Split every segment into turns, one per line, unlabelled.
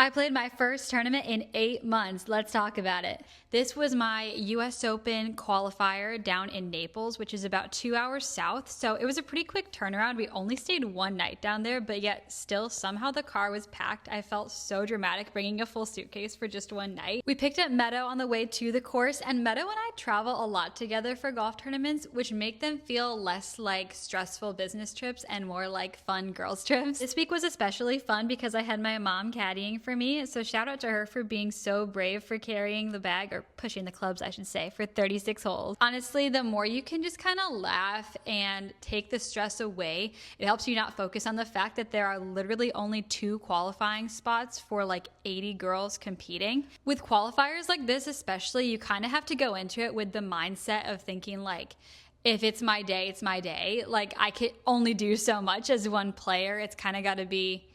I played my first tournament in 8 months. Let's talk about it. This was my US Open qualifier down in Naples, which is about 2 hours south. So it was a pretty quick turnaround. We only stayed one night down there, but yet still somehow the car was packed. I felt so dramatic bringing a full suitcase for just one night. We picked up Meadow on the way to the course, and Meadow and I travel a lot together for golf tournaments, which make them feel less like stressful business trips and more like fun girls trips. This week was especially fun because I had my mom caddying for me, so shout out to her for being so brave for carrying the bag, or pushing the clubs I should say, for 36 holes. Honestly, the more you can just kind of laugh and take the stress away, it helps you not focus on the fact that there are literally only 2 qualifying spots for like 80 girls competing. With qualifiers like this especially, you kind of have to go into it with the mindset of thinking like, if it's my day, it's my day. Like, I can only do so much as one player. It's kind of got to be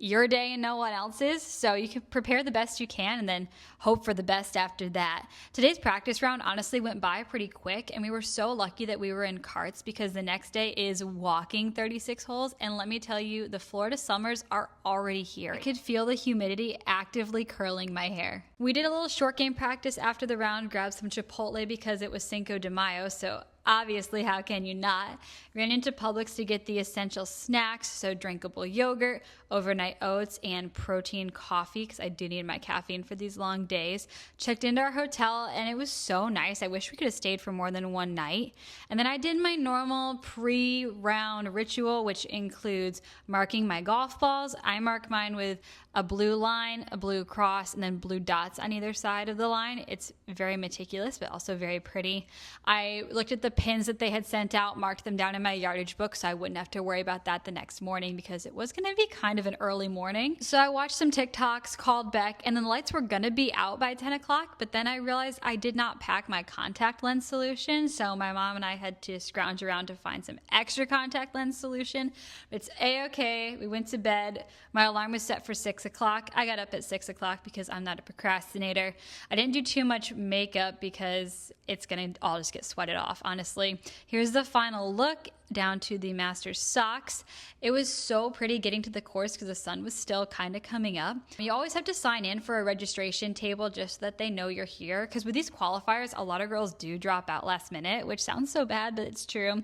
your day and no one else's. So you can prepare the best you can and then hope for the best after that. Today's practice round honestly went by pretty quick, and we were so lucky that we were in carts because the next day is walking 36 holes. And let me tell you, the Florida summers are already here. I could feel the humidity actively curling my hair. We did a little short game practice after the round, grabbed some Chipotle because it was Cinco de Mayo, so obviously, how can you not? Ran into Publix to get the essential snacks, so drinkable yogurt, overnight oats, and protein coffee, because I do need my caffeine for these long days. Checked into our hotel, and it was so nice. I wish we could have stayed for more than one night. And then I did my normal pre-round ritual, which includes marking my golf balls. I mark mine with a blue line, a blue cross, and then blue dots on either side of the line. It's very meticulous, but also very pretty. I looked at the pins that they had sent out, marked them down in my yardage book so I wouldn't have to worry about that the next morning because it was going to be kind of an early morning. So I watched some TikToks, called Beck, and then the lights were going to be out by 10 o'clock, but then I realized I did not pack my contact lens solution, so my mom and I had to scrounge around to find some extra contact lens solution. It's a-okay. We went to bed. My alarm was set for 6 o'clock. I got up at 6 o'clock because I'm not a procrastinator. I didn't do too much makeup because it's going to all just get sweated off, honestly. Here's the final look down to the Masters socks. It was so pretty getting to the course because the sun was still kind of coming up. You always have to sign in for a registration table just so that they know you're here, because with these qualifiers, a lot of girls do drop out last minute, which sounds so bad, but it's true.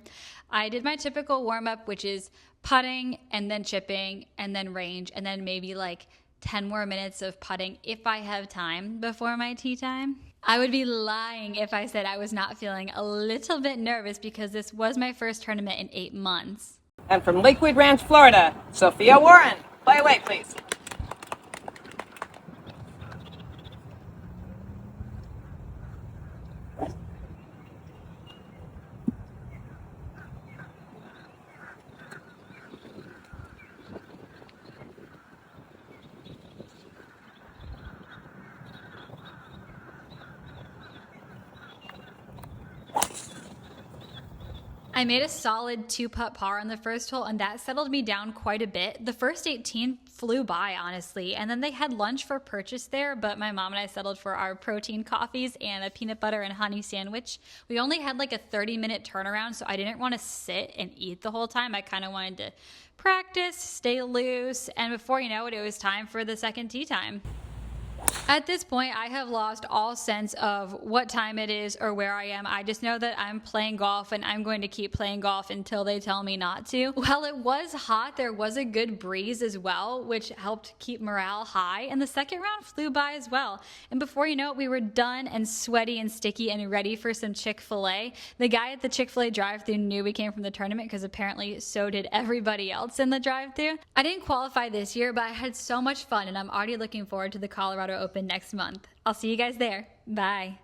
I did my typical warm-up, which is putting and then chipping and then range and then maybe like 10 more minutes of putting if I have time before my tee time. I would be lying if I said I was not feeling a little bit nervous because this was my first tournament in 8 months.
And from Lakewood Ranch, Florida, Sophia Warren. Play away, please.
I made a solid 2-putt par on the first hole, and that settled me down quite a bit. The first 18 flew by, honestly, and then they had lunch for purchase there, but my mom and I settled for our protein coffees and a peanut butter and honey sandwich. We only had like a 30-minute turnaround, so I didn't want to sit and eat the whole time. I kind of wanted to practice, stay loose, and before you know it, it was time for the second tee time. At this point, I have lost all sense of what time it is or where I am. I just know that I'm playing golf, and I'm going to keep playing golf until they tell me not to. While it was hot, there was a good breeze as well, which helped keep morale high, and the second round flew by as well. And before you know it, we were done and sweaty and sticky and ready for some Chick-fil-A. The guy at the Chick-fil-A drive-thru knew we came from the tournament because apparently so did everybody else in the drive-thru. I didn't qualify this year, but I had so much fun, and I'm already looking forward to the Colorado Open next month. I'll see you guys there. Bye.